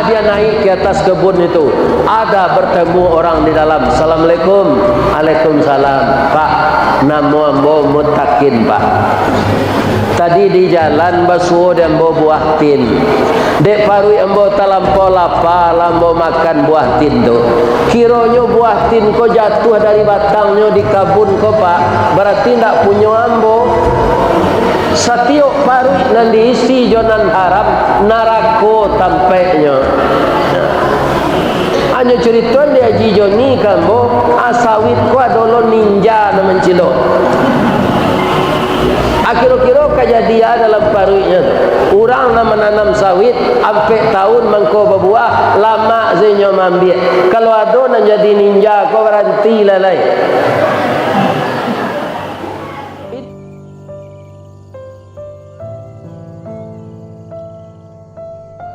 dia naik ke atas kebun itu, ada bertemu orang di dalam. Assalamualaikum. Waalaikumsalam. Pak, nama ambo Mutakin, Pak. Tadi di jalan basuh dan ambo buah tin. Dek parui ambo talampau lapar, ambo makan buah tin tu. Kironyo buah tin ko jatuh dari batangnya di kabun ko, Pak. Berarti ndak punya ambo. Satiok parui nan diisi jonan haram narako tampeknya. Hanya cerita dia jijoni kambo asawit ko adolo ninja na mencilo. Akhir-akhir kejadian dalam paruinya. Orang nak menanam sawit sampai tahun mangko berbuah lama zinyo mambil. Kalau ada nak jadi ninja ko berhenti lalai.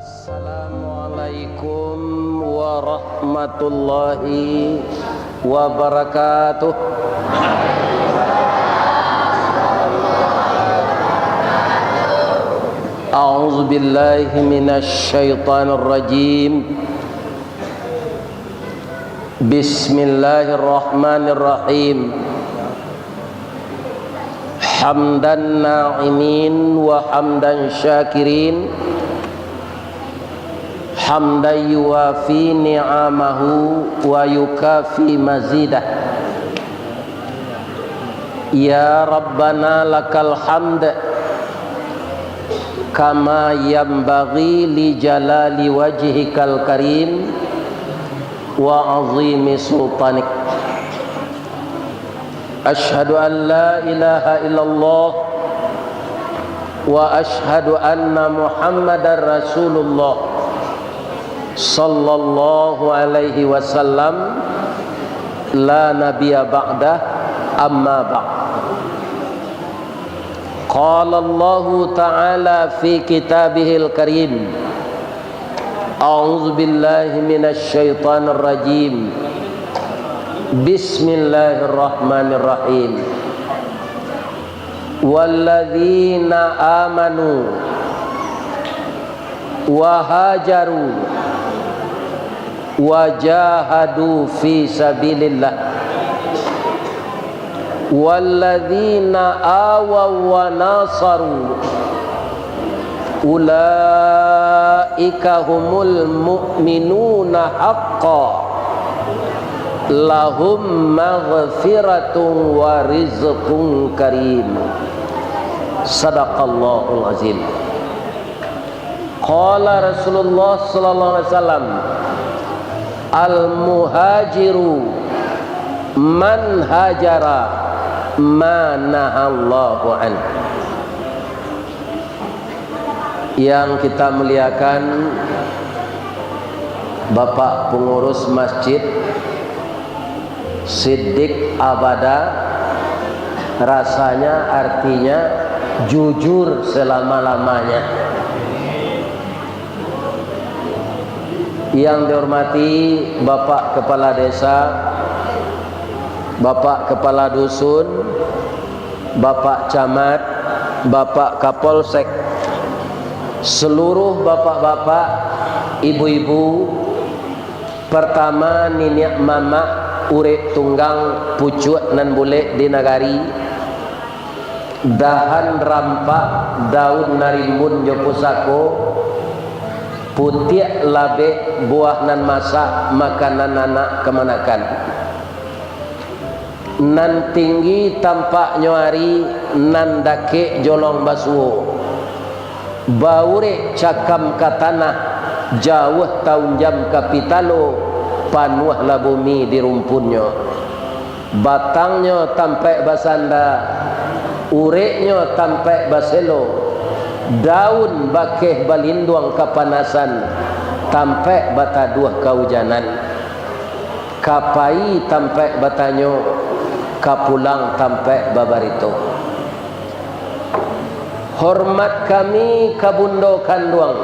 Assalamualaikum warahmatullahi wabarakatuh. A'udzu billahi minasy syaithanir rajim. Bismillahirrahmanirrahim. Hamdan na'imin wa hamdan syakirin. Hamdan yuwafi ni'amahu wa yukafi mazidah. Ya Rabbana lakal hamd kama yanbaghi li jalali wajhikal karim wa azimi sultanik. Ashhadu an la ilaha illallah wa ashhadu anna Muhammadar Rasulullah sallallahu alaihi wasallam la nabiyya ba'dah amma ba'd. Qala Allah Ta'ala fi kitabihil karim. A'udzu billahi minasy syaithanir rajim. Bismillahirrahmanirrahim. Walladzina amanu wa hajaru wa jahadu fi sabilillah walladzina awaw wa nasaru ulaika humul mu'minuna haqqan lahum maghfiratun wa rizqun karim. Sadaqallahul azim. Qala Rasulullah sallallahu alaihi wasallam, al muhajiru man hajara ma nahallahu an. Yang kita muliakan Bapak pengurus masjid Siddiq Abada, rasanya artinya jujur selama-lamanya. Yang dihormati Bapak Kepala Desa, Bapak Kepala Dusun, Bapak Camat, Bapak Kapolsek, seluruh bapak-bapak, ibu-ibu, pertama niniak mama urip tunggang pucuk nan boleh di nagari, dahan rampak daun narimbun jopusako, putih labe buah nan masak makanan anak kemanakan. Nan tinggi tampak nyuari, nan dake jolong basuh, baure cakam katanah, jauh tahun jam kapitalo, panuh la bumi di rumpunnya, batangnya tampak basanda, ureknya tampak baselo, daun bakeh balinduang kapanasan, tampak bataduh kaujanan, kapai tampak batanyo, kapulang tampak babarito. Hormat kami kabundo kanduang,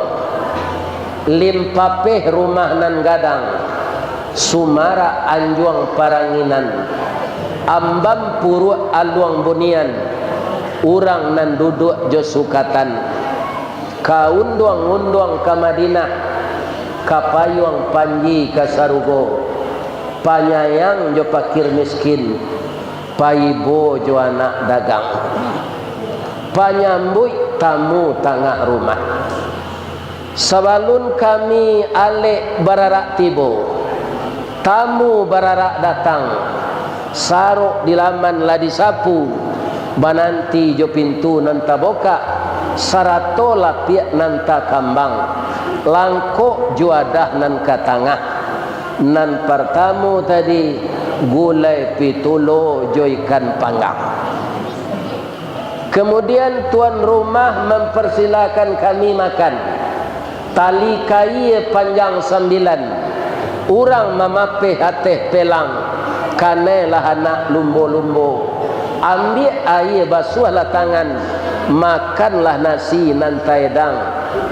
limpapeh rumah nan gadang, sumara anjuang paranginan, ambam puru aluang bunian, urang nan duduk josukatan, kaunduang-unduang ke Madinah, kapayung panji kasarugo, panyayang jo pakir miskin, paibo jo anak dagang, panyambui tamu tangah rumah. Sabalun kami alek bararak tibo, tamu bararak datang, saruk di laman lah disapu, bananti jo pintu nanta boka, sarato lapiak nanta kambang, langkok juadah nan katangah, nan pertamu tadi gulai pitulo jo ikan panggang. Kemudian tuan rumah mempersilakan kami makan. Tali kai panjang 9, urang mamapeh hateh pelang, kanelah anak lumbo-lumbo, ambil air basuhlah tangan, makanlah nasi nan taedang,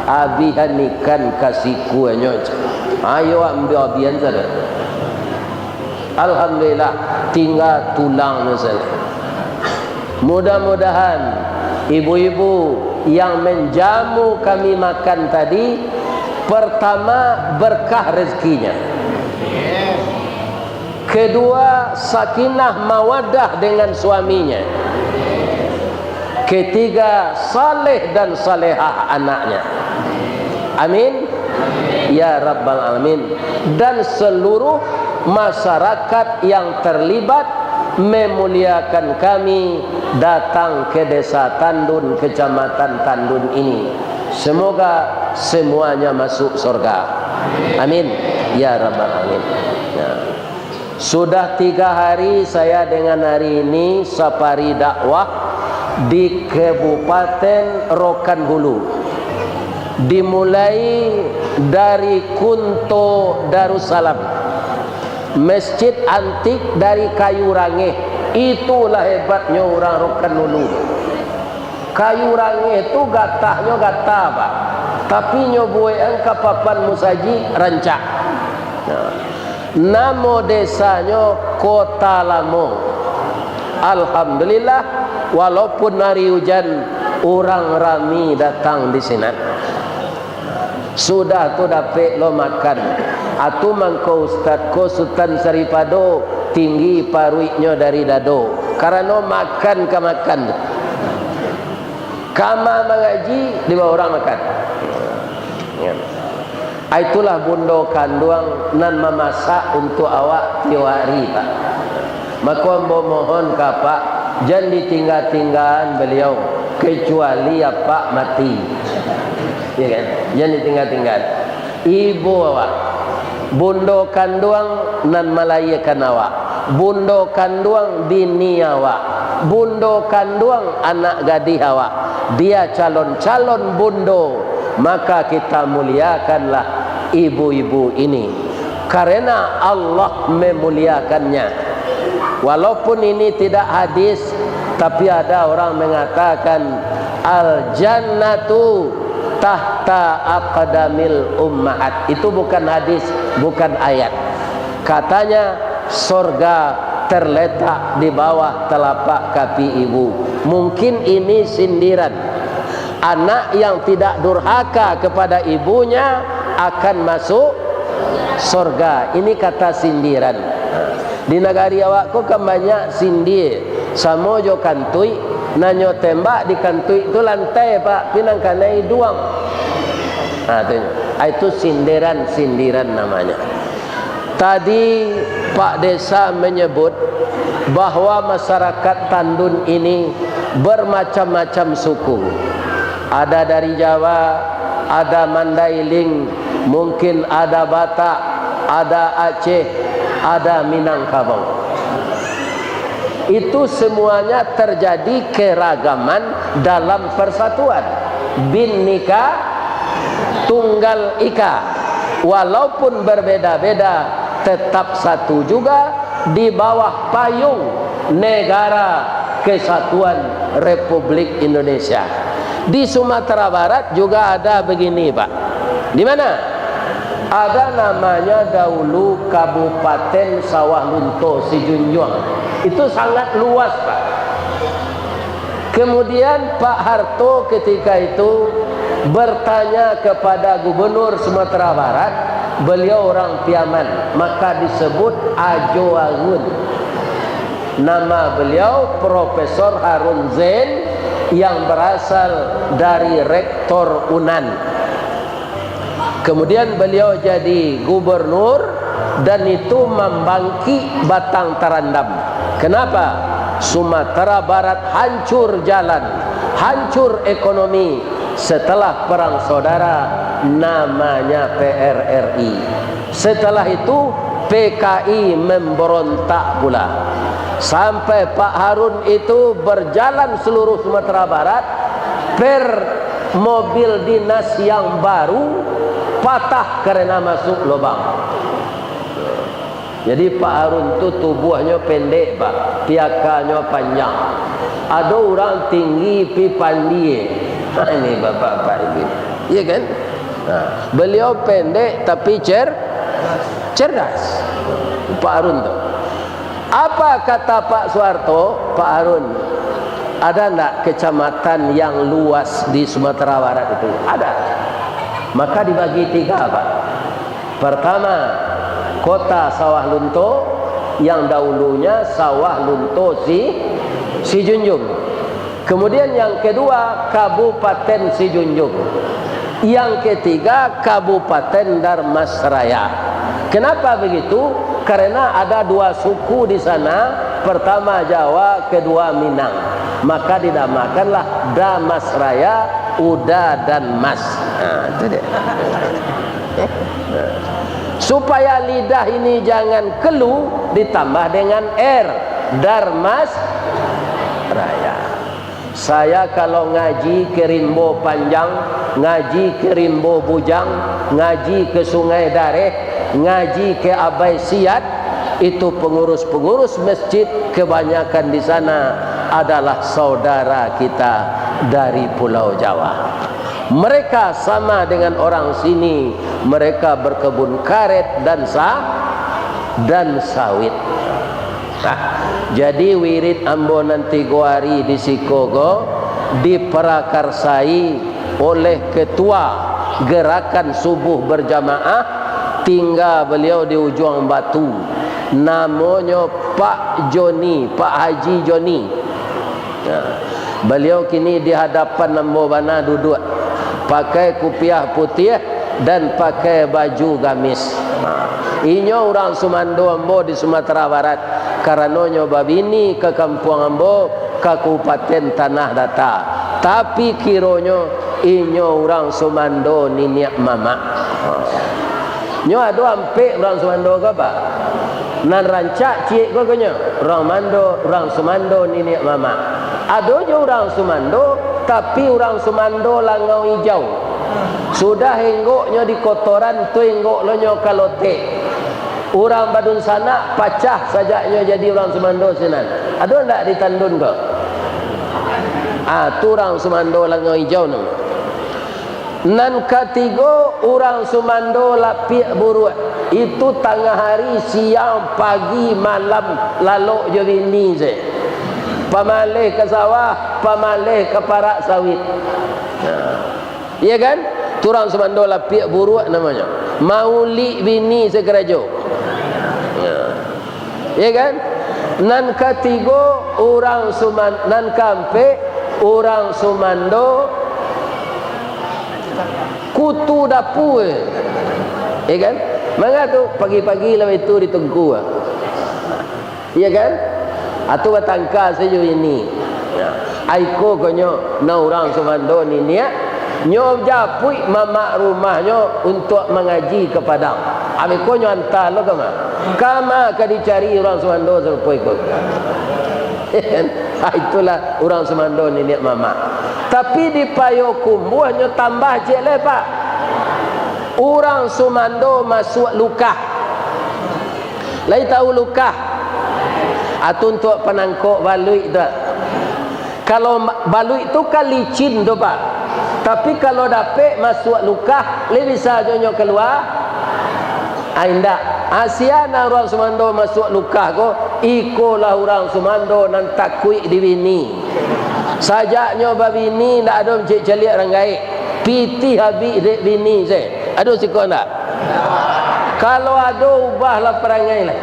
abihan ikan kasih kuenya. Ayo ambil abian saja. Alhamdulillah tinggal tulang saja. Mudah-mudahan ibu-ibu yang menjamu kami makan tadi, pertama berkah rezekinya, kedua sakinah mawadah dengan suaminya, ketiga saleh dan salehah anaknya. Amin ya rabbal alamin. Dan seluruh masyarakat yang terlibat memuliakan kami datang ke desa Tandun, kecamatan Tandun ini. Semoga semuanya masuk surga. Amin ya rabbal alamin. Ya. Sudah 3 hari saya dengan hari ini safari dakwah di Kabupaten Rokan Hulu. Dimulai dari Kunto Darussalam, masjid antik dari kayu rangeh. Itulah hebatnya orang Rokan Hulu. Kayu rangeh itu gatahnya gatah pak, tapi nyobuean kapapan musaji rancak. Nama desanya Kota Lamo. Alhamdulillah, walaupun hari hujan, orang rami datang di sini. Sudah tu dapat lo makan. Atu mangko Ustaz ko Sultan Saripado tinggi paruiknya dari dado. Karena makan ke makan. Kama mengaji di bawah orang makan. Ya. Itulah bundo kanduang nan memasak untuk awak tiap hari pak. Maka mohon ke pak, jangan ditinggal-tinggalan beliau kecuali apa mati. Ya kan? Jangan ditinggal-tinggal. Ibu awak, bundo kanduang nan malayakan awak, bundo kanduang bini awak, bundo kanduang anak gadis awak. Dia calon-calon bundo, maka kita muliakanlah ibu-ibu ini karena Allah memuliakannya. Walaupun ini tidak hadis, tapi ada orang mengatakan al jannatu tahta aqdamil ummahat. Itu bukan hadis, bukan ayat. Katanya surga terletak di bawah telapak kaki ibu. Mungkin ini sindiran. Anak yang tidak durhaka kepada ibunya akan masuk surga. Ini kata sindiran. Di negari awakku kan banyak sindir. Samojo kantui, nanyo tembak di kantui itu lantai pak, pinang kanai duang. Nah, itu sindiran namanya. Tadi Pak Desa menyebut bahwa masyarakat Tandun ini bermacam-macam suku. Ada dari Jawa, ada Mandailing, mungkin ada Batak, ada Aceh, ada Minangkabau. Itu semuanya terjadi keragaman dalam persatuan. Bhinneka Tunggal Ika. Walaupun berbeda-beda, tetap satu juga di bawah payung Negara Kesatuan Republik Indonesia. Di Sumatera Barat juga ada begini pak. Di mana? Ada namanya dahulu Kabupaten Sawah Lunto Sijunjuang. Itu sangat luas pak. Kemudian Pak Harto ketika itu bertanya kepada Gubernur Sumatera Barat, beliau orang Piaman, maka disebut Ajo Arun. Nama beliau Profesor Harun Zain yang berasal dari Rektor Unan. Kemudian beliau jadi gubernur dan itu membangkit Batang Tarandam. Kenapa? Sumatera Barat hancur jalan, hancur ekonomi. Setelah perang saudara namanya PRRI. Setelah itu PKI memberontak pula. Sampai Pak Harun itu berjalan seluruh Sumatera Barat per mobil dinas yang baru patah karena masuk lubang. Jadi Pak Harun tu tubuhnya pendek Pak, piakanya panjang. Ada orang tinggi pi pandai. Ini bapak-bapak ini, iya kan? Nah, beliau pendek tapi cerdas. Pak Harun tu. Apa kata Pak Soeharto? Pak Harun, ada enggak kecamatan yang luas di Sumatera Barat itu? Ada. Maka dibagi 3 Pak. Pertama, kota Sawah Lunto yang dahulunya Sawah Lunto Si Junjung. Kemudian yang kedua Kabupaten Sijunjung. Yang ketiga Kabupaten Darmasraya. Kenapa begitu? Karena ada 2 suku di sana. Pertama Jawa, kedua Minang. Maka dinamakanlah Damasraya, Uda dan Mas. Nah, itu dia. Supaya lidah ini jangan kelu, ditambah dengan R, Darmasraya. Saya kalau ngaji ke Rimbo Panjang, ngaji ke Rimbo Bujang, ngaji ke Sungai Dareh, ngaji ke Abai Siat, itu pengurus-pengurus masjid kebanyakan di sana adalah saudara kita dari Pulau Jawa. Mereka sama dengan orang sini, mereka berkebun karet dan sawit. Nah, jadi wirid ambo nanti goari di Sikogo diperakarsai oleh ketua gerakan subuh berjamaah, tinggal beliau di Ujung Batu. Namanya Pak Joni, Pak Haji Joni. Nah, beliau kini di hadapan ambo bana duduk pakai kupiah putih dan pakai baju gamis. Inyo orang Sumando ambo di Sumatera Barat. Karenanya babini ke kampung ambo ke Kabupaten Tanah Datar. Tapi kironyo inyo orang Sumando niniak mama. Nyo ada ampe orang Sumando ke apa? Nan rancak cik ko konyo. Orang Sumando niniak mama. Ada je orang Sumando tapi orang Sumando langau hijau. Sudah henggoknya di kotoran tu henggok lo nyo kalote. Orang Badun sana pacah sajaknya jadi orang Sumando sinan. Ada ndak di Tandun kau? Tu orang Sumando langau hijau nang. Nan ketiga orang Sumando lapik buruk. Itu tengah hari, siang, pagi, malam lalu je bini je. Pamalih ke sawah, pamalih ke parak sawit. Iya kan? Tu orang Sumando lapik buruk namanya. Mauli bini segerajo. Ya kan? Nan ketiga orang Sumando, nan kampe orang Sumando kutu dapur. Ya kan? Maka tu pagi-pagi lah itu di Tengku. Ya kan? Atau batangka saja ini. Aiko konyo na orang Sumando ni niat nyo japui mama rumahnya untuk mengaji ke Padang. Amiko nyo hantar lo kama ka dicari orang Sumando serpoi ko. Itulah orang Sumando ni niat mama. Tapi di Payokumbuh nyo tambah je le Pak. Orang Sumando masuk lukah. Lai tahu lukah? Atau untuk penangkok balui tu. Kalau balui itu kan licin tu Pak. Tapi kalau dapat masuk lukah, le bisa jonyo keluar. Indak. Asiana orang Sumando masuk lukah ko, ikolah orang Sumando nan takui di bini. Sajaknya babini ndak ada cek celik orang gaib. Piti habis dek bini saya. Ada sikon tak? Kalau ada, ubahlah perangai lah.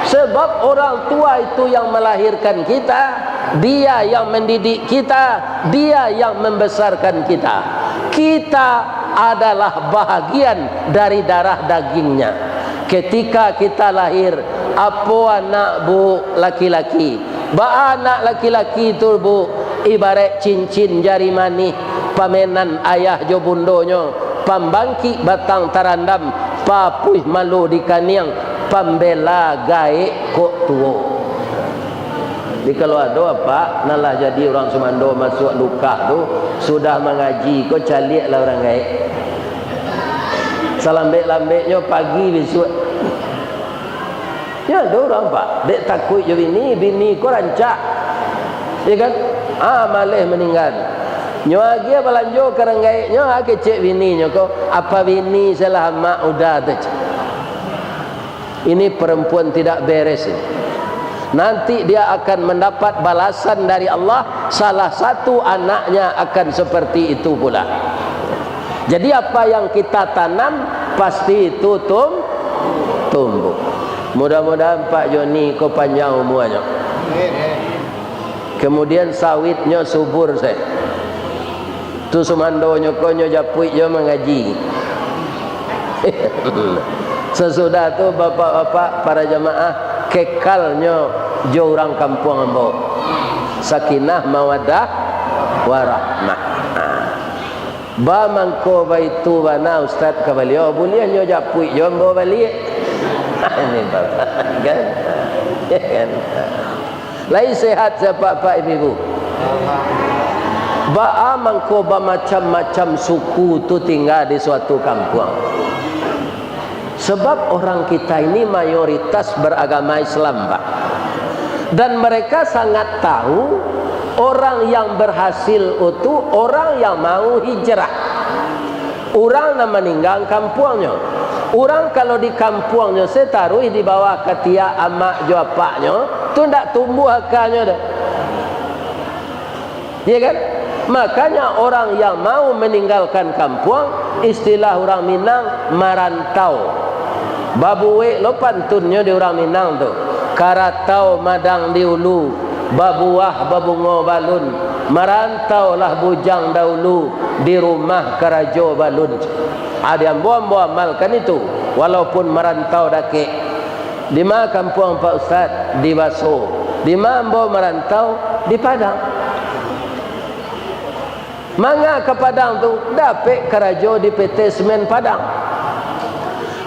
Sebab orang tua itu yang melahirkan kita, dia yang mendidik kita, dia yang membesarkan kita. Kita adalah bahagian dari darah dagingnya. Ketika kita lahir, apa anak bu laki-laki, anak laki-laki itu bu ibarat cincin jari manis, pamenan ayah jo bundonyo, pambangki batang tarandam, papuih malu di kaniang, pembela gaek kok tuo. Jadi kalau ada apa, nalah jadi orang Sumando masuk luka tu, sudah mengaji, kau calik lah orang gaek. Salambek-lambeknya pagi besok. Ya ada orang pak, dek takut je bini kau rancak. Ya kan? Malih meninggal. Nyo lagi belanjo kerang gaeknya, kecek bini nyo kau. Apa bini salah mak udah tu. Ini perempuan tidak beres ini. Nanti dia akan mendapat balasan dari Allah. Salah satu anaknya akan seperti itu pula. Jadi apa yang kita tanam pasti itu tumbuh. Mudah-mudahan Pak Joni kau panjang umurnya. Kemudian sawitnya subur saya. Tu sumandonyo konyo japui yo mengaji. Sesudah tu bapak-bapak para jamaah kekalnya jo orang kampung ambo. Sakinah mawaddah warahmah. Ba mangko baitu bana ustaz kabalio boleh nyo japui yo ambo balik. Ini bapak kan. Kan. Lain sehat siapa pak ibu. Ba mangko ba macam-macam suku tu tinggal di suatu kampung. Sebab orang kita ini mayoritas beragama Islam Pak. Dan mereka sangat tahu orang yang berhasil itu orang yang mau hijrah. Orang yang meninggal kampungnya. Orang kalau di kampungnya saya taruh di bawah ketiak amak jo apaknya, tu ndak tumbuh akarnya dah. Ya kan? Makanya orang yang mau meninggalkan kampung, istilah orang Minang merantau. Babuwe lo pantunnya di orang Minang tu. Karatau madang di ulu, babuah babungo balun. Merantau lah bujang dahulu di rumah kerajo balun. Ada yang buang-buang amalkan itu, walaupun merantau dake. Di mana kampung Pak Ustaz? Di Baso. Di mana merantau? Di Padang. Manga ke Padang tu dapat kerajo di PT Semen Padang.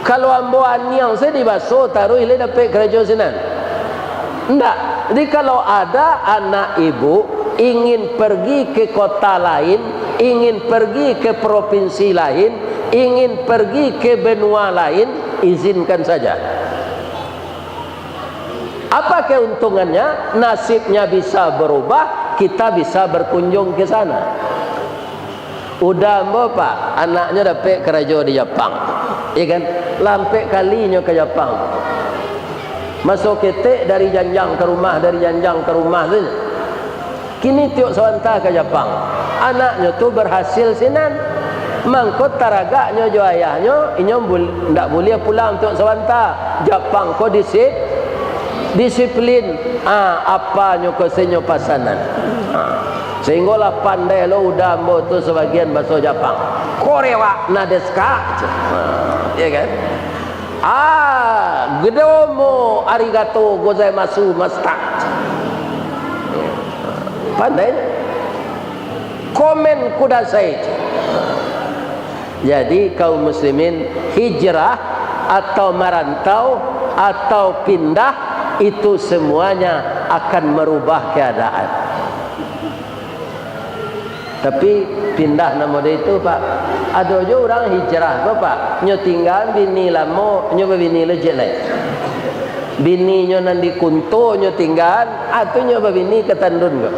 Kalau ambo aniang saya di Baso taruh ile dapat kerajo sinan. Enggak. Jadi kalau ada anak ibu ingin pergi ke kota lain, ingin pergi ke provinsi lain, ingin pergi ke benua lain, izinkan saja. Apa keuntungannya? Nasibnya bisa berubah, kita bisa berkunjung ke sana. Udah mbak pak, anaknya dapat kerja di Jepang, ya kan? Lampai kalinya ke Jepang. Masuk ketek dari janjang ke rumah, dari janjang ke rumah saja. Kini tiuk sawanta ke Jepang. Anaknya tu berhasil sinan. Mangkot taragaknya jo ayahnya, inyom ndak boleh pulang tiuk sawanta. Jepang ko disiplin. Apanya ko senyo pasanan. Sehinggalah pandai lo udah mbo tu sebagian bahasa Jepang. Korewa nadeska. Ya kan? Gedomo arigato gozaimasu masta. Pandai. Komen kudasai. Jadi kaum muslimin hijrah atau merantau atau pindah itu semuanya akan merubah keadaan. Tapi pindah nama dia itu pak. Ada juga orang hijrah bapak. Nyo tinggal bini lama, nyo bini lejek lain. Bini nyo nandi kunto nyo tinggal, atau nyo bini ketandun ke.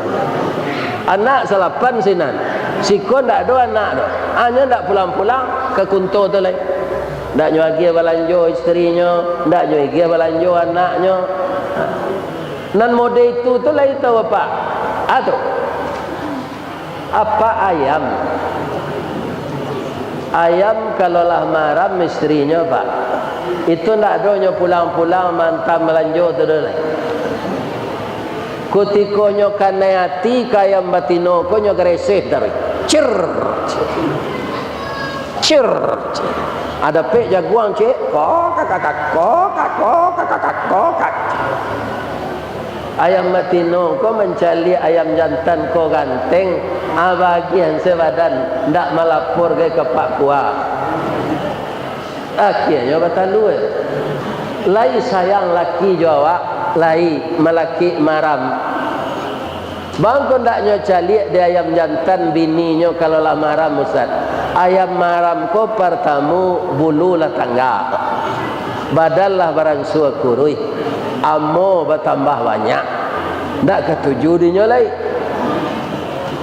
Anak salapan sinan. Siko ndak ada anak do. Hanya ndak pulang-pulang ke kunto tu lain. Ndak nyo lagi balanjo isterinya, ndak nyo lagi balanjo anaknya. Nan mode itu tu lain tahu bapak. Atau apa ayam Ayam kalaulah maram istrinya pak, itu ndak adanya pulang-pulang mantap melanjut tu dah. Kutikonyo kanayati kayam batino konyo greseh dari. Cer. Ada pek jaguang cek, kokak. Ayam matino ko mencari ayam jantan ko ganteng, abagian sebadan ndak melapor ke pak kuah. Akhirnya batalu. Lai sayang laki Jawa, lai melaki maram. Bang ko ndak nyo cali di ayam jantan bininya kalau lah maram Ustaz. Ayam maram ko pertamu bulu lah tangga. Badal lah barang suah kurui. Amo bertambah banyak. Ndak ketuju dinyo lai.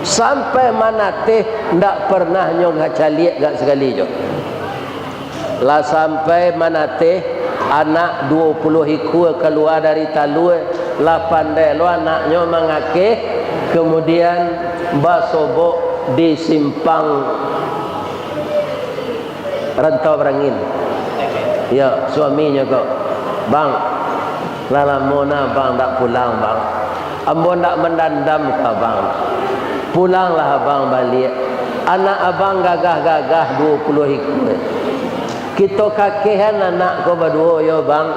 Sampai mana teh ndak pernah nyo ngacali gak sekali jo. Lah sampai mana teh anak 20 hikua keluar dari talue, lah pandai lo anaknya mengake, kemudian basobok di simpang Rantau Berangin. Ya, suaminya kok, bang, lala mona bang tak pulang bang, ambo tak mendandam ke bang, pulanglah abang balik. Anak abang gagah-gagah 20 hikua. Kita kakehan anak ko berdua yo bang.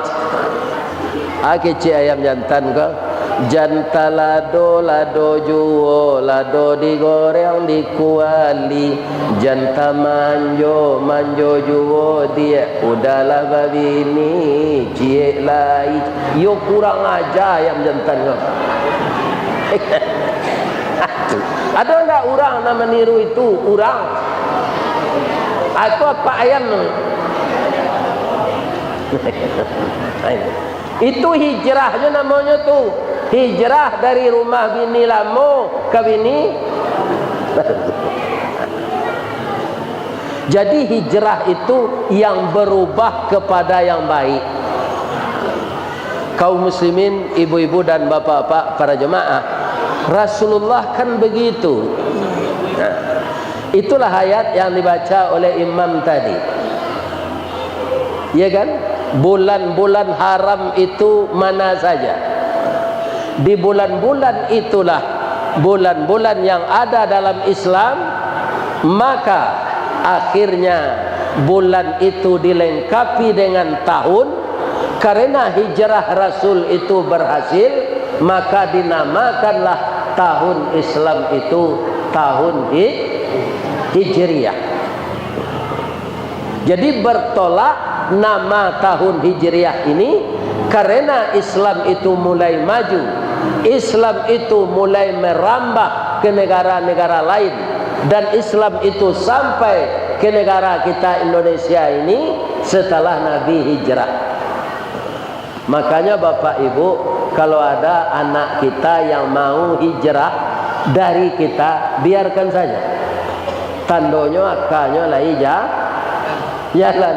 Cik ayam jantan ko. Jantan lado juo, lado digoreng dikuali. Jantan manjo juo dia. Udahlah babini, cik lai. Yo kurang aja ayam jantan ko. Ada enggak orang nak meniru itu? Orang. Itu apa ayam? Itu hijrahnya namanya tu. Hijrah dari rumah bini lama ke bini. Jadi hijrah itu yang berubah kepada yang baik. Kaum muslimin, ibu-ibu dan bapak-bapak, para jemaah, Rasulullah kan begitu. Nah, itulah ayat yang dibaca oleh imam tadi. Ya kan? Bulan-bulan haram itu mana saja. Di bulan-bulan itulah bulan-bulan yang ada dalam Islam, maka akhirnya bulan itu dilengkapi dengan tahun. Karena hijrah Rasul itu berhasil, maka dinamakanlah tahun Islam itu tahun Hijriyah. Jadi bertolak nama tahun Hijriyah ini karena Islam itu mulai maju, Islam itu mulai merambah ke negara-negara lain, dan Islam itu sampai ke negara kita Indonesia ini setelah Nabi hijrah. Makanya Bapak Ibu, kalau ada anak kita yang mau hijrah dari kita, biarkan saja. Tandonyo akanya lah jalan.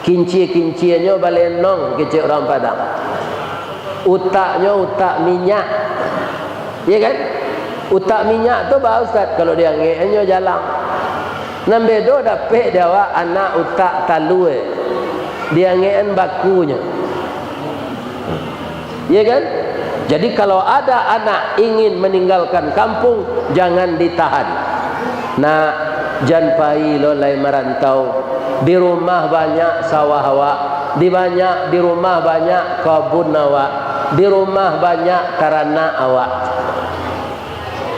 Kinci-kinciannya balenong kecil orang Padang. Utaknya utak minyak. Ya kan? Utak minyak tu bah Ustaz, kalau dia ngeknya jalan. Nambedo dapat dia anak utak talue. Dia ngeken bakunya. Ya kan? Jadi kalau ada anak ingin meninggalkan kampung, jangan ditahan. Nah, jangan pai lo lai merantau. Di rumah banyak sawah awak, di rumah banyak kebun awak, di rumah banyak karana awak.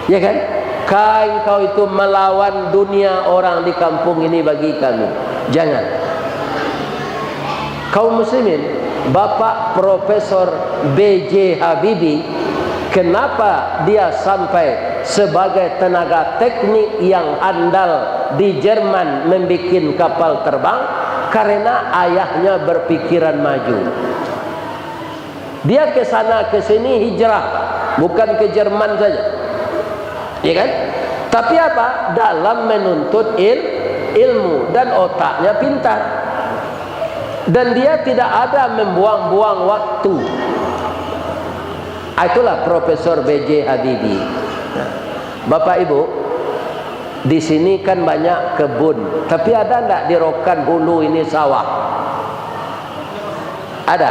Ya kan? Kau itu melawan dunia orang di kampung ini bagi kami. Jangan. Kaum muslimin, Bapak Profesor B.J. Habibie, kenapa dia sampai sebagai tenaga teknik yang andal di Jerman membuat kapal terbang? Karena ayahnya berpikiran maju. Dia ke sana ke sini hijrah, bukan ke Jerman saja. Ya kan? Tapi apa? Dalam menuntut ilmu, dan otaknya pintar. Dan dia tidak ada membuang-buang waktu. Itulah Profesor B.J. Habibie. Bapak Ibu, Di sini kan banyak kebun, tapi ada enggak di Rokan Hulu ini sawah? Ada.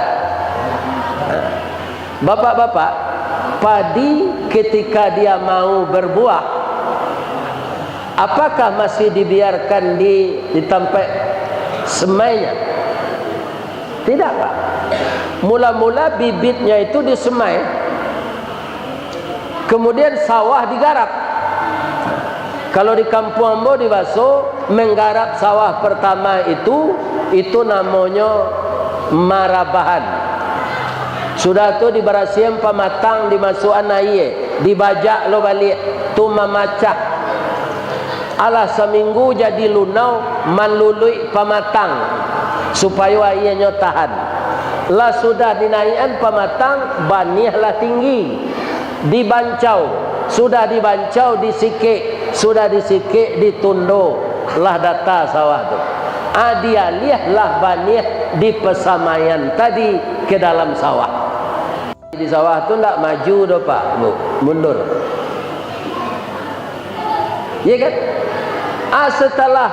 Bapak-bapak, padi ketika dia mau berbuah, apakah masih dibiarkan di tempat semainya? Tidak, Pak. Mula-mula bibitnya itu disemai, kemudian sawah digarap. Kalau di kampung Ambo di Baso, menggarap sawah pertama itu namanya marabahan. Sudah tu diberasihan pamatang, dimasukkan air, dibajak lo balik, tu memacak. Alah seminggu jadi lunau, manlului pamatang supaya airnya tahan. Lah sudah dinaikkan pamatang, banihlah tinggi, dibancau. Sudah dibancau, disikik. Sudah disikik, ditundo. Lah data sawah tu. Dia lihatlah banih di pesamaian tadi ke dalam sawah. Di sawah tu tak maju dah Pak, Bu, mundur. Ya kan? Setelah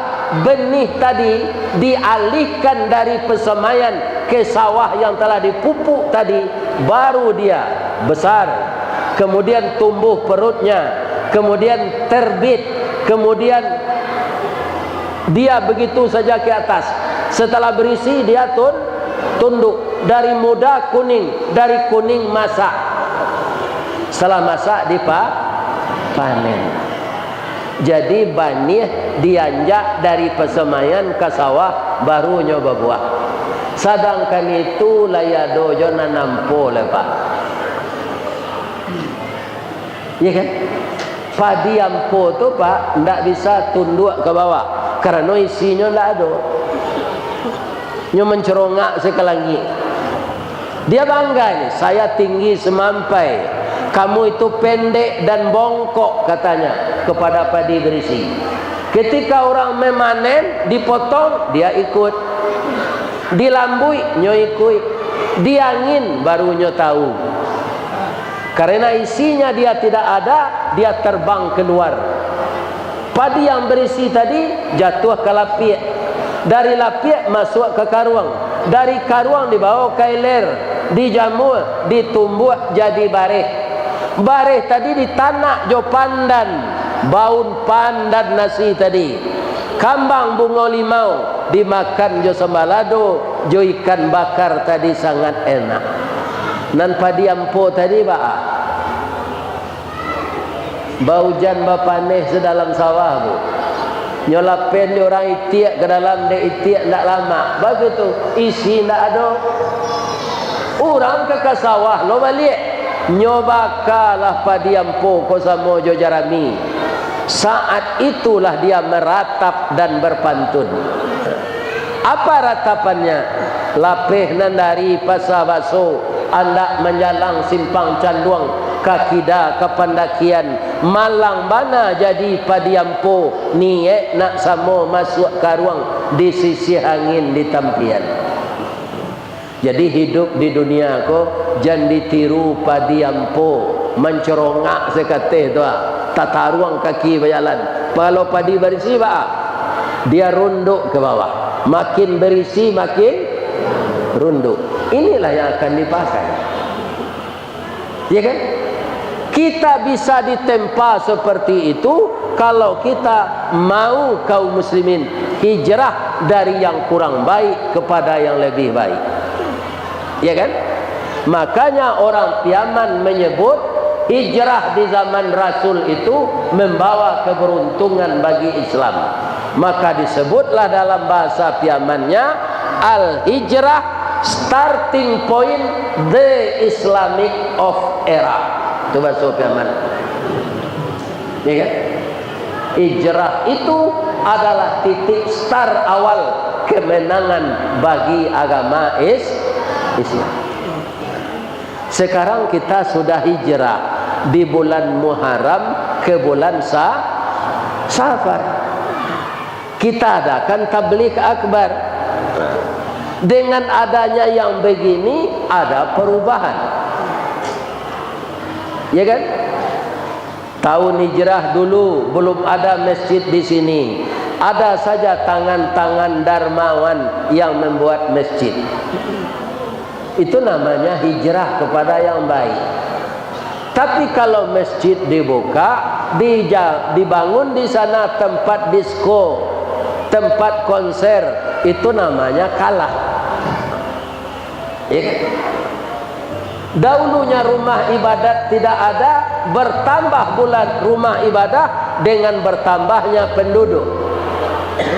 benih tadi dialihkan dari pesamaian ke sawah yang telah dipupuk tadi, baru dia besar, kemudian tumbuh perutnya, kemudian terbit, kemudian dia begitu saja ke atas. Setelah berisi dia tunduk. Dari muda kuning, dari kuning masak. Setelah masak dipanen. Jadi banih dianjak dari pesemaian ke sawah, baru nyoba buah. Sedangkan itu layado jo nanampo le Pak. Ya kan? Padi ampo tu Pak ndak bisa tunduk ke bawah karena isinya ndak ada. Nyo mencerongak sekelangi. Dia bangga ini, saya tinggi semampai, kamu itu pendek dan bongkok, katanya kepada padi berisi. Ketika orang memanen, dipotong, dia ikut. Dilambui, nyo ikut. Diangin, baru nyo tahu. Karena isinya dia tidak ada, dia terbang keluar. Padi yang berisi tadi jatuh ke lapiak. Dari lapiak masuk ke karuang. Dari karuang dibawa ke iler, dijamur, ditumbuh jadi bareh. Bareh tadi ditanak jo pandan, baun pandan nasi tadi. Kambang bunga limau dimakan jo sembalado, jo ikan bakar tadi sangat enak. Nan padi ampo tadi Pak, bau jan bapaneh sedalam sawah Bu. Nyolapen di orang itiak ke dalam de itiak tak lama. Begitu isi tak ada. Orang ke sawah lo balik. Nyobakalah padi ampo ko samo jo jarami. Saat itulah dia meratap dan berpantun. Apa ratapannya? Lapeh nandari pasar baso, anda menjalang simpang canduang, kakida kepandakian, malang bana jadi padi ampo, niat nak samo masuk karuang di sisi angin di tampian. Jadi hidup di dunia ko jangan ditiru padi ampo, mencerongak sekate tu, tata ruang kaki berjalan. Kalau padi berisi Pak, dia runduk ke bawah, makin berisi makin runduk. Inilah yang akan dipakai. Ya kan? Kita bisa ditempa seperti itu kalau kita mau kaum muslimin hijrah dari yang kurang baik kepada yang lebih baik. Ya kan? Makanya orang Piaman menyebut hijrah di zaman Rasul itu membawa keberuntungan bagi Islam. Maka disebutlah dalam bahasa Piamannya al-hijrah, starting point the Islamic of era. Itu bahasa Piaman. Ya kan? Hijrah itu adalah titik start awal kemenangan bagi agama Islam. Sekarang kita sudah hijrah di bulan Muharram ke bulan Safar. Kita adakan tabligh akbar. Dengan adanya yang begini ada perubahan. Ya kan? Tahun hijrah dulu belum ada masjid di sini. Ada saja tangan-tangan dermawan yang membuat masjid. Itu namanya hijrah kepada yang baik. Tapi kalau masjid dibuka, dibangun di sana tempat disko, tempat konser, itu namanya kalah. Ya. Dahulunya rumah ibadat tidak ada, bertambah bulan rumah ibadah dengan bertambahnya penduduk.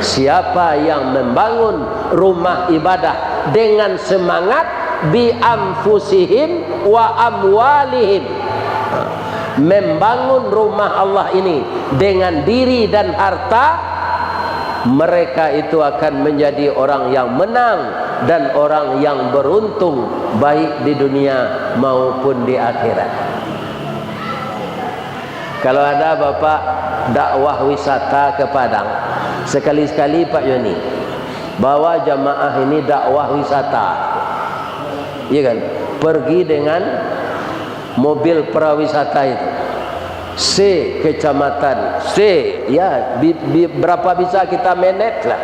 Siapa yang membangun rumah ibadah dengan semangat bi anfusihim wa amwalihim, membangun rumah Allah ini dengan diri dan harta, mereka itu akan menjadi orang yang menang dan orang yang beruntung, baik di dunia maupun di akhirat. Kalau ada bapak dakwah wisata ke Padang, sekali-sekali Pak Yoni bawa jamaah ini dakwah wisata, iya kan? Pergi dengan mobil perawisata itu, C kecamatan C, ya berapa bisa kita manage lah.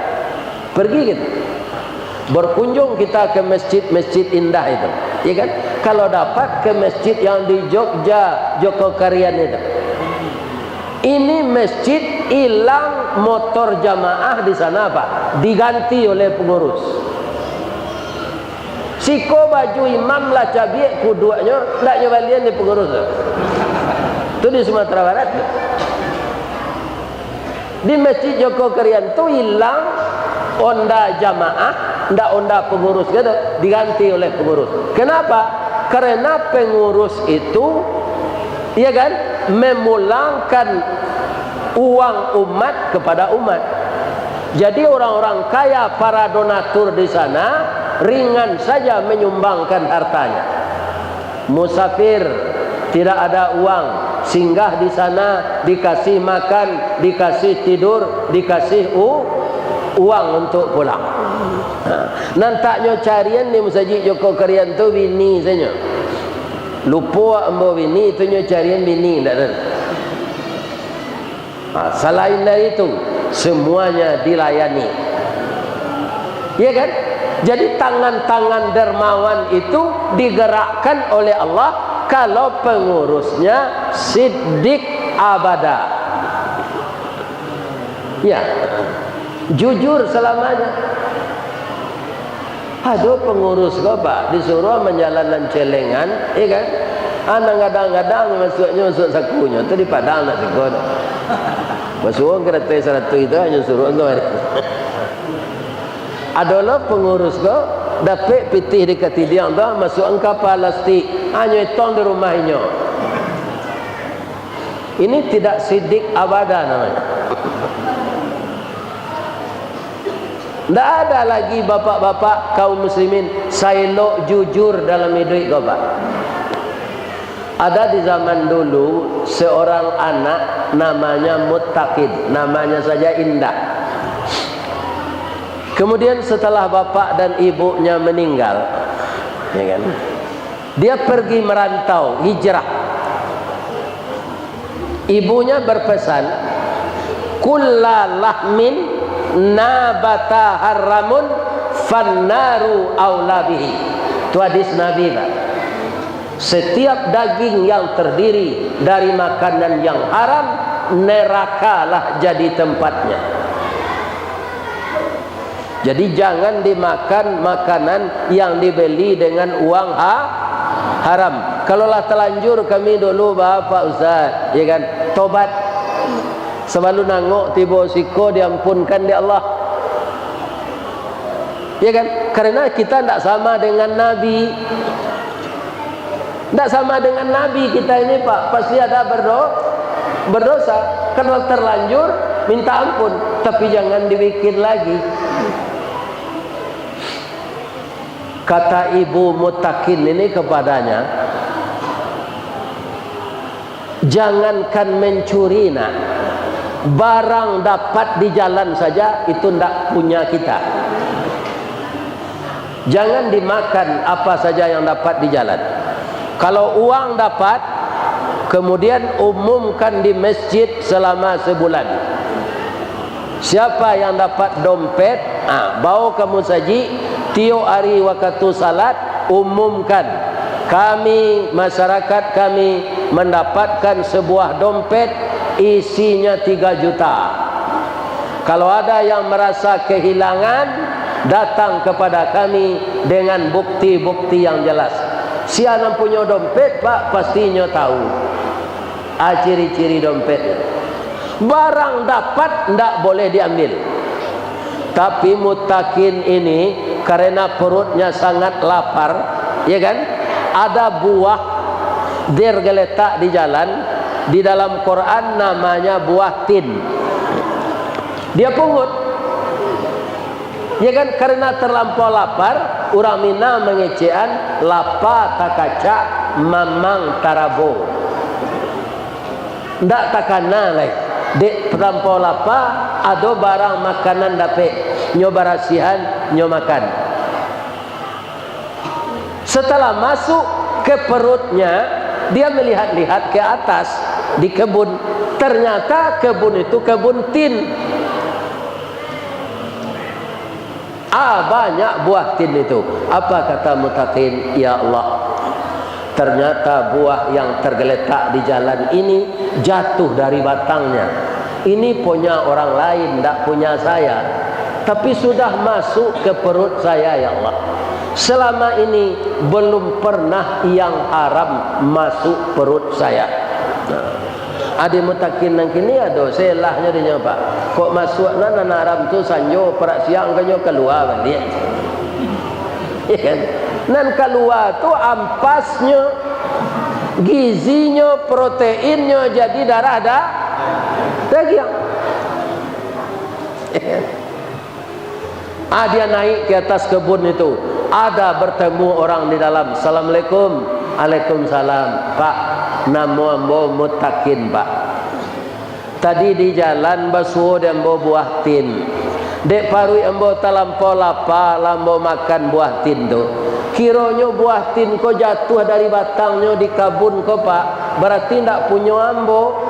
Pergi gitu, berkunjung kita ke masjid-masjid indah itu, ya kan? Kalau dapat ke masjid yang di Jogja, Jogokarian itu, ini masjid hilang motor jamaah di sana Pak, diganti oleh pengurus. Siko baju imam lah cabiak kuduanya, tak nyobalian di pengurus. Itu di Sumatera Barat. Di masjid Jogokarian itu hilang onda jamaah, ndak onda pengurus gitu, diganti oleh pengurus. Kenapa? Karena pengurus itu, ya kan, memulangkan uang umat kepada umat. Jadi orang-orang kaya, para donatur di sana ringan saja menyumbangkan hartanya. Musafir tidak ada uang, singgah di sana, dikasih makan, dikasih tidur, dikasih uang untuk pulang. Nantaknya carian ni musajid Jogokarian tu bini saja. Lupa ambo bini itu nyo carian bini ndak ada. Selain dari itu semuanya dilayani. Ya kan? Jadi tangan-tangan dermawan itu digerakkan oleh Allah kalau pengurusnya siddiq abada. Ya, jujur selamanya. Aduh pengurus kau Pak disuruh menjalankan celengan, ya kan? Anak kadang-kadang masuk sakunya tu di Padang nak sekon. Masuk kereta satu itu hanya suruh engkau. Adalah pengurus kau dapat pitih dekat tidiang tu masuk engkau plastik hanya tong di rumahnya. Ini tidak siddiq abada namanya. Tidak ada lagi bapak-bapak kaum muslimin sailok jujur dalam hidup kau Pak. Ada di zaman dulu seorang anak namanya Muttaqid, namanya saja indah. Kemudian setelah bapak dan ibunya meninggal, ya kan, dia pergi merantau, hijrah. Ibunya berpesan, kullalahmin nabata haramun fannaru aulabihi. Itu hadis Nabi Pak. Setiap daging yang terdiri dari makanan yang haram, nerakalah jadi tempatnya. Jadi jangan dimakan makanan yang dibeli dengan uang haram. Kalaulah terlanjur kami dulu Bapak Ustaz, ya kan, tobat. Selalu nangok tiba siko diampunkan di Allah. Ya kan? Karena kita tidak sama dengan Nabi. Tidak sama dengan Nabi kita ini Pak. Pasti ada berdosa. Kalau terlanjur minta ampun, tapi jangan dibikin lagi. Kata ibu Muttaqin ini kepadanya, jangankan mencuri nak, barang dapat di jalan saja itu tidak punya kita. Jangan dimakan apa saja yang dapat di jalan. Kalau uang dapat, Kemudian umumkan di masjid selama sebulan. Siapa yang dapat dompet, bawa kamu saji tiap hari waktu salat, umumkan kami, masyarakat kami mendapatkan sebuah dompet isinya 3 juta. Kalau ada yang merasa kehilangan, datang kepada kami dengan bukti-bukti yang jelas. Siapa punya dompet, Pak, pastinya tahu ciri-ciri dompetnya. Barang dapat tidak boleh diambil. Tapi mutakin ini karena perutnya sangat lapar, ya kan? Ada buah dia geletak di jalan, di dalam Quran namanya buah tin. Dia pungut, ya kan? Karena terlampau lapar, orang Minang mengecehan lapa takaca mamang tarabo. Ndak takana lagi. Dek terlampau lapar, ada barang makanan dapat nyoba rasihan nyo makan. Setelah masuk ke perutnya, dia melihat-lihat ke atas di kebun. Ternyata kebun itu kebun tin. Banyak buah tin itu. Apa kata mutakin? Ya Allah, ternyata buah yang tergeletak di jalan ini jatuh dari batangnya. Ini punya orang lain, tidak punya saya. Tapi sudah masuk ke perut saya, ya Allah. Selama ini belum pernah yang haram masuk perut saya. Ada mutakin nang kini ada selahnya dia Pak. Kok masuk nan haram tu sanjo perak siang kanyo keluar balik. Ya kan? Nan keluar tu ampasnya, gizinya, proteinnya jadi darah daging. Dia naik ke atas kebun itu. Ada bertemu orang di dalam. Assalamualaikum. Waalaikumsalam. Pak, nama ambo mutakin, Pak. Tadi di jalan basuh dan ambo buah tin. Dek parui ambo talampau lapar, ambo makan buah tin tu. Kiranya buah tin ko jatuh dari batangnya di kabun ko, Pak. Berarti ndak punya ambo.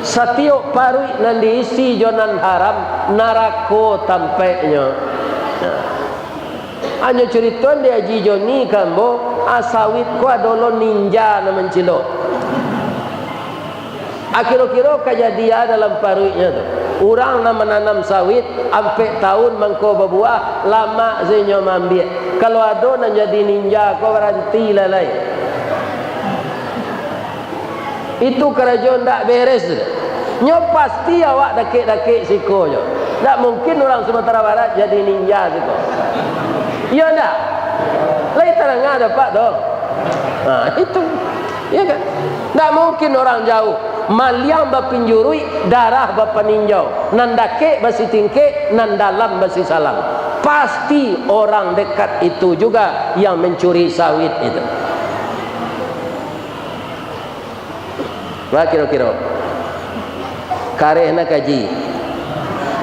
Setiap parui nan diisi jonan haram narako tampeknya. Hanya cerita dia jijoni kambo asawit ko adolo ninja na mencilok. Kira-kira kejadian dalam paruinya tu. Orang nak menanam sawit sampai tahun mangko berbuah lama zenyo mambil. Kalau ada nak jadi ninja ko berhenti lalai. Itu kerajaan tak beres. Nyo pasti awak dakik-dakik siko nyo. Tak mungkin orang Sumatera Barat jadi ninja siko. Ya tak? Lai terang ada Pak dong. Itu. Ya kan? Tak mungkin orang jauh. Maliang bapinjurui, darah bapaninjau. Nan dakik basi tingkik, nan dalam basi salam. Pasti orang dekat itu juga yang mencuri sawit itu. Wah kira-kira kareh nak kaji.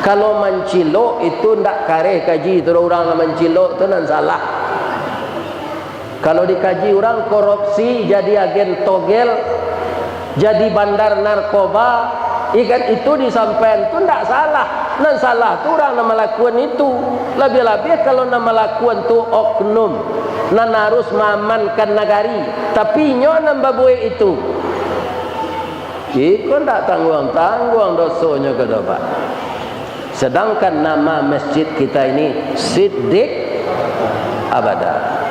Kalau mencilok itu ndak kareh kaji. Terus orang mencilok itu nan salah. Kalau dikaji orang korupsi jadi agen togel, jadi bandar narkoba, ikan itu disampaikan itu ndak salah. Nan salah tu orang nama lakukan itu. Lebih-lebih kalau nama lakukan tu oknum, nan harus mengamankan negari. Tapi nyo nambah buat itu. Iko ndak tanggung-tanggung dosanya ke Pak. Sedangkan nama masjid kita ini Siddiq Abada.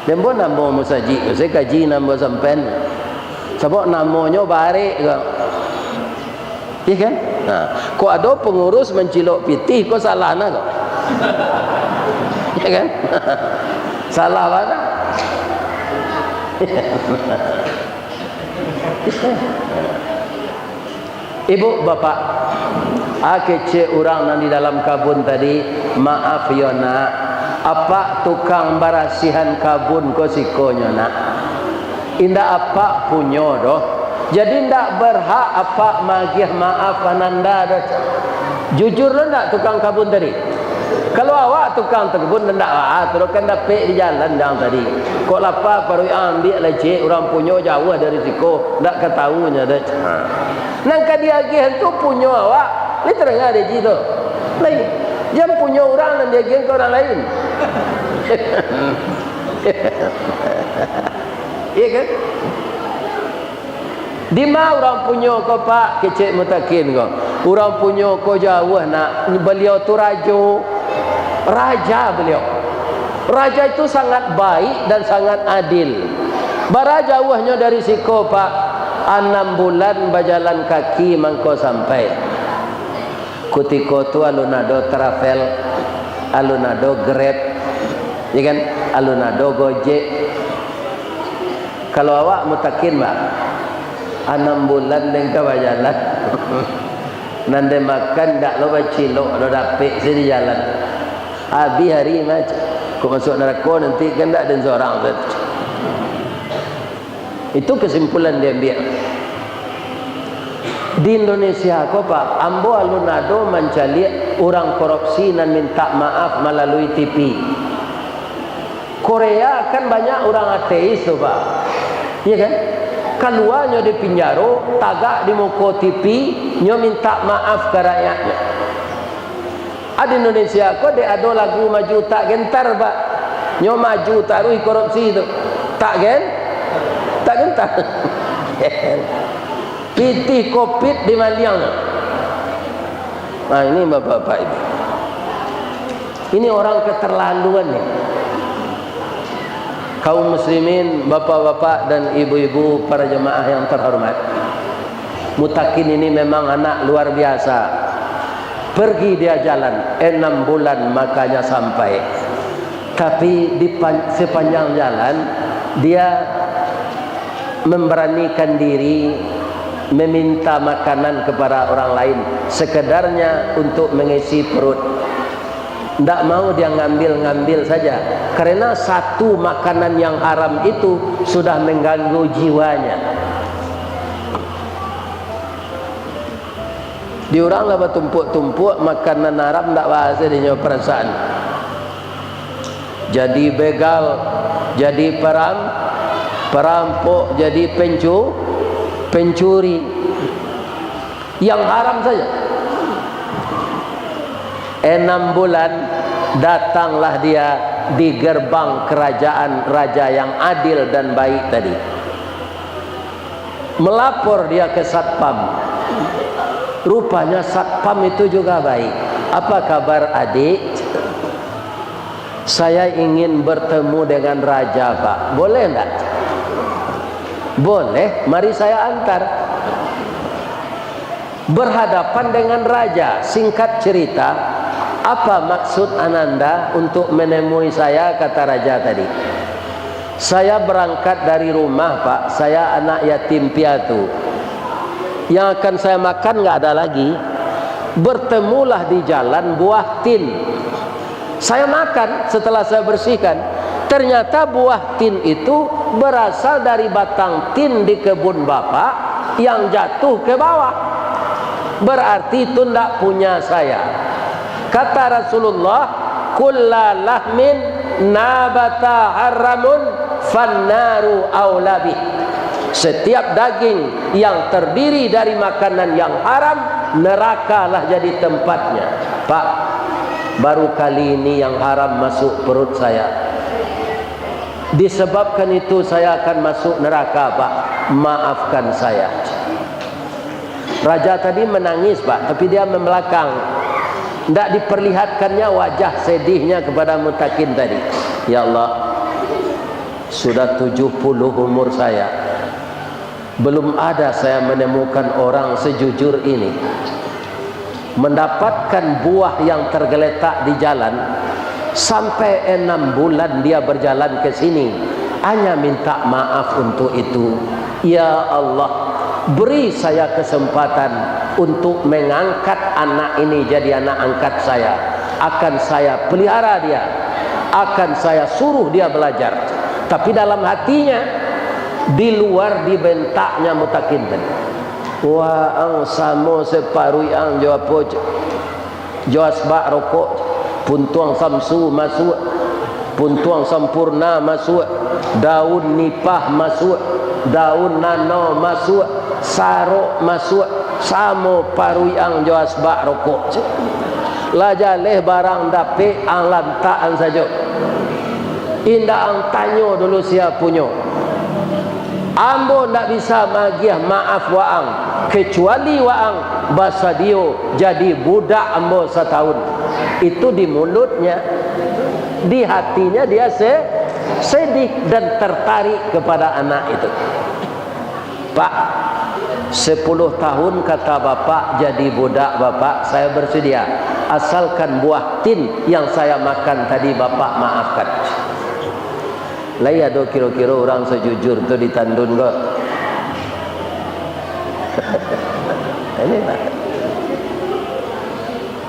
Dembo nama musaji, saya kaji nama sampen. Sebab namanya barik ke. Iya kan? Nah, kok ada pengurus mencilok pitih, kok salah nak kok? Iya kan? Salah mana? Ibu bapak, kece orang yang di dalam kabun tadi, maaf ya nak, apa tukang barasihan kabun ko sikonya nak, indah apa punya doh, jadi ndak berhak apa magih maaf ananda doh. Jujur lo ndak tukang kabun tadi? Kalau awak tukang kebun ndak terus kan dapat di jalan jang tadi. Kok lapar baru ambil leceh orang punya jauh dari siko, ndak ketahunya dah. Nang kadiagian tu punya awak, ni terengah dia jitu. Lain, jam punya orang dan diagian ke orang lain. Iya kan? Di mana orang punya ko pak kecik mutakin ko? Orang punya ko jauh nak beliau tu raja beliau. Raja itu sangat baik dan sangat adil. Bara jauhnya dari siko pak 6 bulan berjalan kaki mangko sampai. Kutiko tu alunado travel, alunado grab, ya kan? Alunado gojek. Kalau awak mutakin pak 6 bulan dengan berjalan. Nande makan dak lo bacilo lo dapik sini jalan. Abi hari macam kau masuk neraka nanti kan dak ada seorang tu. Itu kesimpulan dia ambil. Di Indonesia kau pak ambo alunado mencari orang korupsi dan minta maaf melalui TV. Korea kan banyak orang ateis tu pak, iya kan? Keluarnya di penjara, tagak di muka TV, nyo minta maaf ke rakyatnya. Di Indonesia kok dia ada lagu maju tak gentar pak, nyo maju taruh korupsi itu, tak gentar. Pitih COVID di Maliang. Nah ini bapak-bapak ini. Ini orang keterlaluan nih. Kaum muslimin, bapak-bapak dan ibu-ibu, para jemaah yang terhormat. Mutakin ini memang anak luar biasa. Pergi dia jalan 6 bulan makanya sampai. Tapi di sepanjang jalan dia memberanikan diri meminta makanan kepada orang lain sekedarnya untuk mengisi perut. Tidak mau dia ngambil-ngambil saja, karena satu makanan yang haram itu sudah mengganggu jiwanya. Diorang lah bertumpuk-tumpuk makanan haram, tidak bahasa dia perasaan. Jadi begal, jadi perampok, jadi pencuri yang haram saja. 6 bulan datanglah dia di gerbang kerajaan raja yang adil dan baik tadi. Melapor dia ke satpam. Rupanya satpam itu juga baik. Apa kabar adik? Saya ingin bertemu dengan raja pak. Boleh enggak? Boleh, mari saya antar. Berhadapan dengan raja. Singkat cerita, apa maksud Ananda untuk menemui saya, kata raja tadi. Saya berangkat dari rumah pak, saya anak yatim piatu. Yang akan saya makan nggak ada lagi. Bertemulah di jalan buah tin. Saya makan setelah saya bersihkan. Ternyata buah tin itu berasal dari batang tin di kebun bapak yang jatuh ke bawah. Berarti itu tidak punya saya. Kata Rasulullah, kulla lahmin nabata haramun fannaru aulabi. Setiap daging yang terdiri dari makanan yang haram, nerakalah jadi tempatnya. Pak, baru kali ini yang haram masuk perut saya. Disebabkan itu saya akan masuk neraka pak. Maafkan saya. Raja tadi menangis pak, tapi dia membelakang. Tidak diperlihatkannya wajah sedihnya kepada Mutakin tadi. Ya Allah, sudah 70 umur saya, belum ada saya menemukan orang sejujur ini. Mendapatkan buah yang tergeletak di jalan, sampai 6 bulan dia berjalan ke sini, hanya minta maaf untuk itu. Ya Allah, beri saya kesempatan untuk mengangkat anak ini jadi anak angkat saya. Akan saya pelihara dia, akan saya suruh dia belajar. Tapi dalam hatinya, di luar dibentaknya Mutakin tadi. Wah, ang samo separuh ang jawab rokok, puntuang samsu masuk, puntuang sampurna masuk, daun nipah masuk, daun nano masuk, sarok masuk, samo paruyang jo asbak rokok. Lajaleh barang dapik ang lantaan saja. Indah ang tanyo dulu siapa punyo. Ambo ndak bisa magiah maaf waang kecuali waang basa dio jadi budak ambo setahun. Itu di mulutnya, di hatinya dia sedih dan tertarik kepada anak itu. Pak, 10 tahun kata bapak jadi budak bapak, saya bersedia asalkan buah tin yang saya makan tadi bapak maafkan. Lah ya do kira-kira orang sejujur tu ditandun kok. Ini Pak.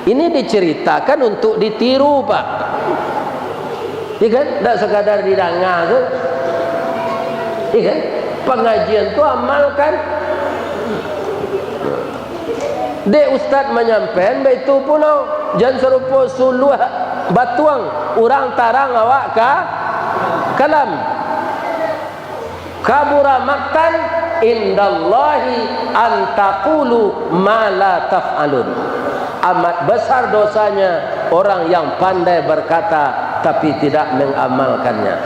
Ini diceritakan untuk ditiru Pak. Iya kan? Tak sekadar didengar tu. Iya kan? Pengajian tu amalkan. Dek ustaz menyampaikan itu pula jangan serupa suluh batuang orang tarang awak kalam kabura maktan indallahi an taqulu ma la taf'alun. Amat besar dosanya orang yang pandai berkata tapi tidak mengamalkannya.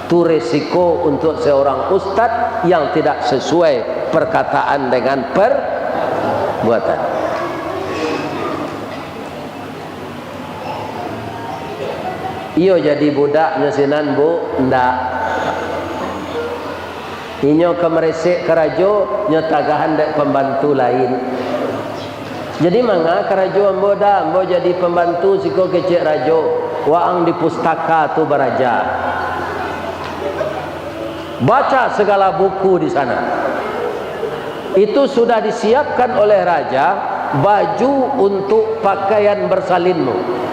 Itu resiko untuk seorang ustaz yang tidak sesuai perkataan dengan perbuatan. Iyo jadi budaknya sinan bu, ndak. Inyo kemeresek kerajo, nyo tagahan dek pembantu lain. Jadi manga kerajo ambo dah, ambo jadi pembantu siko kecek rajo, waang di pustaka tu beraja. Baca segala buku di sana. Itu sudah disiapkan oleh raja baju untuk pakaian bersalinmu.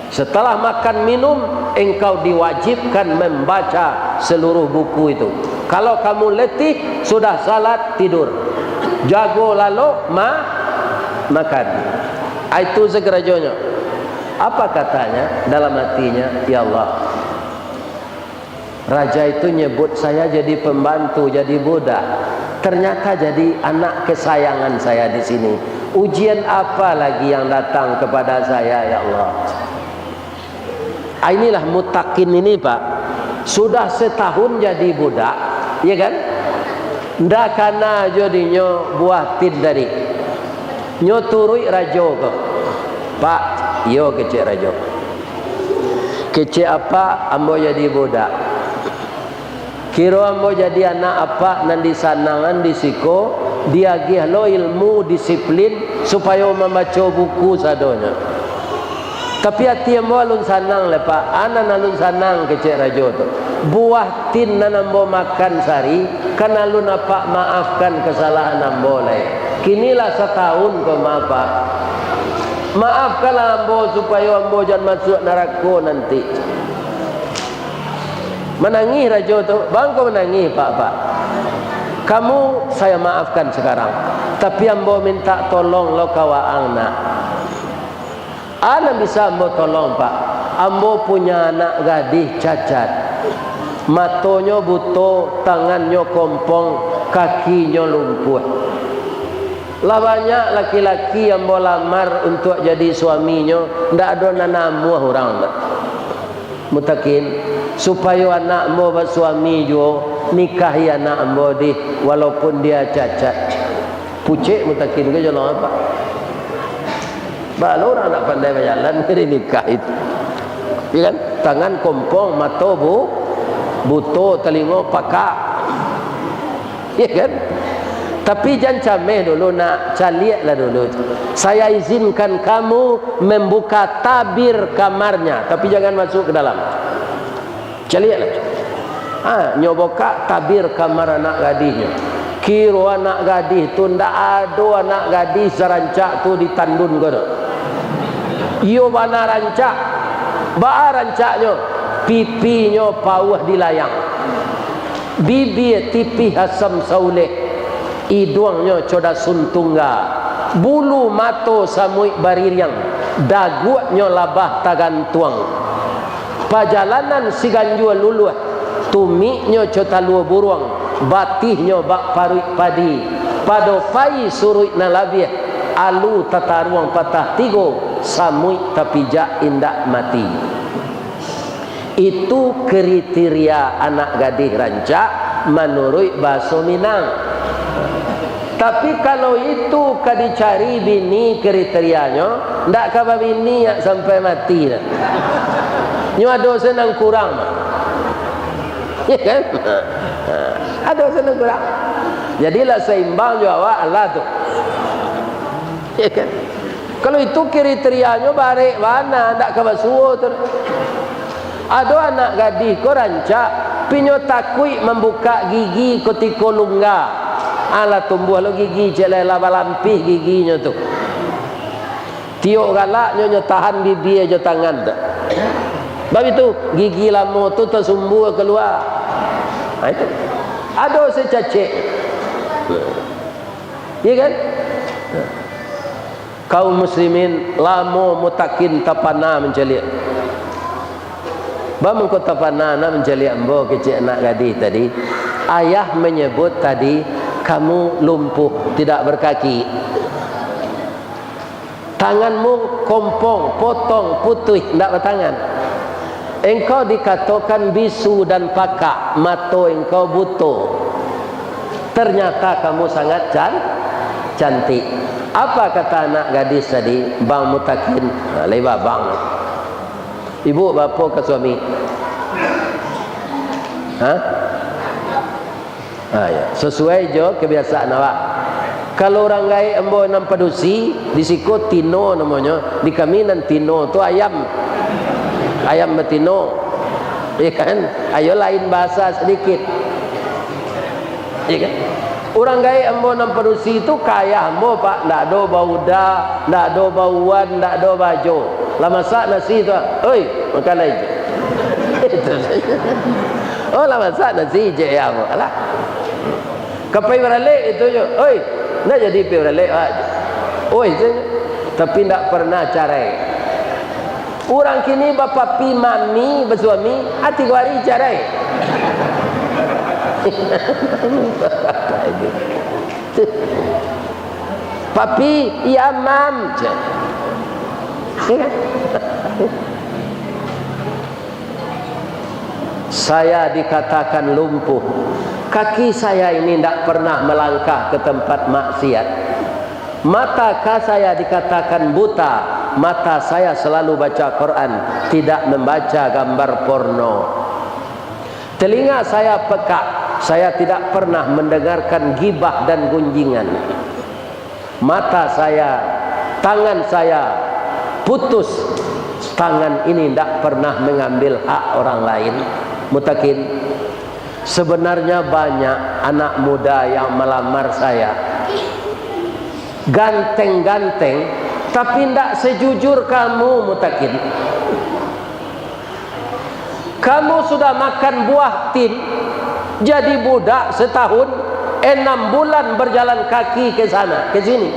Setelah makan minum, engkau diwajibkan membaca seluruh buku itu. Kalau kamu letih, sudah salat tidur. Jago lalu makan. Itu segerajonya. Apa katanya dalam hatinya? Ya Allah, raja itu nyebut saya jadi pembantu, jadi budak. Ternyata jadi anak kesayangan saya di sini. Ujian apa lagi yang datang kepada saya, ya Allah? Inilah mutakin ini Pak. Sudah setahun jadi budak, ya kan? Ndak kana jadinya buah tin dari. Nyo turui rajo ke. Pak, yo kecek rajo. Kecek apa? Ambo jadi budak. Kira ambo jadi anak apa nanti sanangan di siko dia gihlo ilmu disiplin supaya membaca buku sadonya. Tapi hati ambo alun sanang le Pak, anan alun sanang kecek rajo tu. Buah tin nan ambo makan sari, kan alun apa maafkan kesalahan ambo le. Kinilah setahun ke Pak. Maafkanlah ambo supaya ambo jangan masuk neraka nanti. Menangis raja tu, bang kau menangis Pak. Kamu saya maafkan sekarang, tapi ambo minta tolong lo kawaang nak. Ana bisa ambo tolong Pak. Ambo punya anak gadis cacat, matonyo buto, tangannya kompong, kakinya lumpuh. Lah banyak laki-laki yang mau lamar untuk jadi suaminya, ndak ada nanamu orang tak. Mutakin supaya anak mau bersuami jo nikahi anak mau di walaupun dia cacat. Pucik mutakin ke jalan apa? Balu orang nak pandai berjalan ke nikah itu. Ya kan? Tangan kompong, mata buto, telinga pakak. Ya kan? Tapi jangan cameh dulu, nak caliaklah dulu. Saya izinkan kamu membuka tabir kamarnya, tapi jangan masuk ke dalam. Caliaklah. Nyoboka tabir kamar anak gadisnya. Kiro anak gadis tu ndak ada anak gadis serancak tu ditandun kono. Iyo mana rancak? Ba rancaknya pipinya pauh dilayang. Bibir tipih asam sauleh. Hidungnya coda suntungga, bulu mato samui baririang, dagunya labah tagantuang. Perjalanan si ganjua luluh tumiknya cota luar buruang, batihnya bak paruik padi, pada pai surui nalabiah, alu tata ruang patah tigo, samui tapi jak indak mati. Itu kriteria anak gadis rancak menurut bahasa Minang. Tapi kalau itu dicari bini kriterianya, ndak kabar bini yang sampai mati dah. Nyo ada senang kurang. Ya kan? Ada senang kurang. Jadilah seimbang jo awak Allah tu. Ya kan? Kalau itu kriterianya barik mana ndak kabar suo tu. Ada anak gadis ko rancak pinyo takui membuka gigi ketika lungga. Ala tumbuh lo gigi celela balampih giginya tu. Tiok galaknya nyo tahan bibi aja tangan tu. Sebab itu gigi lama tu tersumbu keluar. Ha, itu. Ada secacik. Ya kan? Kaum muslimin lama mutakin tapana mencelik. Bang kau tapana nak mencelik ambo kecil anak gadis tadi. Ayah menyebut tadi kamu lumpuh, tidak berkaki. Tanganmu kompong, potong, putih, tidak bertangan. Engkau dikatakan bisu dan pakak, mata engkau buta. Ternyata kamu sangat cantik. Apa kata anak gadis tadi? Bang Mutakin, lebar bang. Ibu bapa ke suami? Hah? Ya. Sesuai je kebiasaan awak. Kalau orang gaya embo enam padusi, di siko tino namanya, di kami nan tino tu ayam betino, ya kan? Ayo lain bahasa sedikit, ya kan? Orang gaya embo enam padusi itu kaya embo pak, ndak ada bauda, ndak ada bauan, ndak ada baju. Lah masak nasi tu, oi makan aja. Oh lah masak nasi je ya, alah. Kapai beralik itu je, oi, nak jadi pi beralik aja. Oi, tapi tak pernah carai. Orang kini bapa pi mami bersuami, hati kuari carai. Papi, ya mam. Saya dikatakan lumpuh. Kaki saya ini tidak pernah melangkah ke tempat maksiat. Mata saya dikatakan buta. Mata saya selalu baca Quran, tidak membaca gambar porno. Telinga saya pekak. Saya tidak pernah mendengarkan gibah dan gunjingan. Mata saya, tangan saya putus. Tangan ini tidak pernah mengambil hak orang lain. Mutakin, sebenarnya banyak anak muda yang melamar saya, ganteng-ganteng, tapi tidak sejujur kamu. Mutakin, kamu sudah makan buah tin, jadi budak setahun, 6 bulan berjalan kaki ke sana ke sini.